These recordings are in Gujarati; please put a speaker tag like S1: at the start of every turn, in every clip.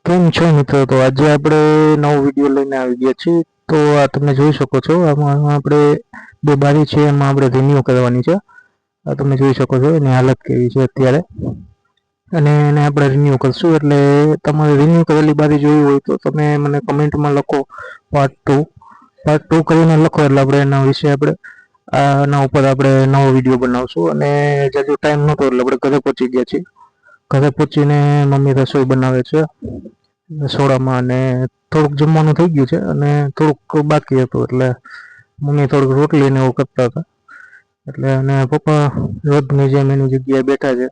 S1: કેમ છો મિત્રો? તો આજે આપણે નવો વિડીયો લઈને આવી ગયા છીએ. તો આ તમે જોઈ શકો છો, આમાં આપણે બે બારી છે, એમાં આપણે રિન્યુ કરવાની છે. આ તમે જોઈ શકો છો એની હાલત કેવી છે અત્યારે, અને એને આપણે રિન્યુ કરશું. એટલે તમારે રિન્યુ કરેલી બારી જોઈ હોય તો તમે મને કમેન્ટમાં લખો પાર્ટ 2 કરીને લખો, એટલે આપણે એના વિશે આના ઉપર આપણે નવો વિડીયો બનાવશું. અને જાજો ટાઈમ નહોતો એટલે આપણે ઘરે પહોંચી ગયા છીએ. ઘરે પહોંચીને મમ્મી રસોઈ બનાવે છે રસોડામાં, અને થોડુંક જમવાનું થઈ ગયું છે અને થોડુંક બાકી હતું. એટલે મમ્મી થોડુંક રોટલી ને એવું કરતા હતા. એટલે અને પપ્પા રોજની જેમ એની જગ્યાએ બેઠા છે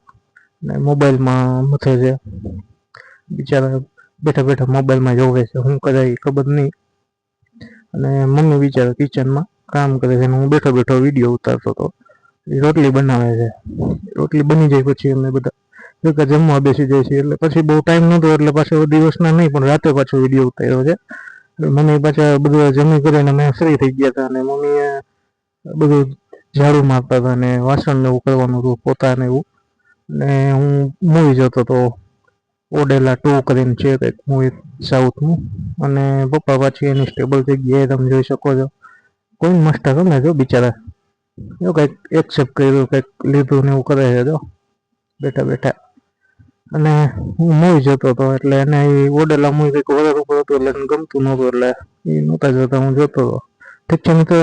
S1: ને મોબાઈલમાં મથે છે. બિચારા બેઠા બેઠા મોબાઈલમાં જોવે છે, શું કરે એ ખબર નહીં. અને મમ્મી બિચારા કિચનમાં કામ કરે છે અને હું બેઠો બેઠો વિડીયો ઉતારતો હતો. એ રોટલી બનાવે છે. રોટલી બની જાય પછી અમે બધા ભેગા જમવા બેસી જાય છે. એટલે પછી બહુ ટાઈમ નહોતો એટલે પાછો દિવસના નહીં પણ રાતે પાછો વિડીયો ઉતાર્યો છે. મમ્મી પાછા બધું જમી કરીને અમે ફ્રી થઈ ગયા હતા, અને મમ્મીએ બધું ઝાડુ મારતા હતા ને વાસણ ને એવું કરવાનું હતું, પોતા ને એવું. ને હું મૂવી જોતો હતો, ઓડેલા 2 કરીને છે કંઈક મૂવી સાઉથનું. અને પપ્પા પાછી એની સ્ટેબલ જગ્યાએ તમે જોઈ શકો છો. કોઈ મસ્ત ગમે જો બિચારા એવું કંઈક એક્સેપ્ટ કર્યું, કંઈક લીધું ને એવું કરે છે જો બેઠા બેઠા. અને હું મૂવી જોતો હતો એટલે એને એ ઓડેલા મૂવી કંઈક વધારે ઉપર હતું એટલે એને ગમતું નહોતું, એટલે એ નહોતા જોતા, હું જોતો હતો. ઠીક છે મિત્રો.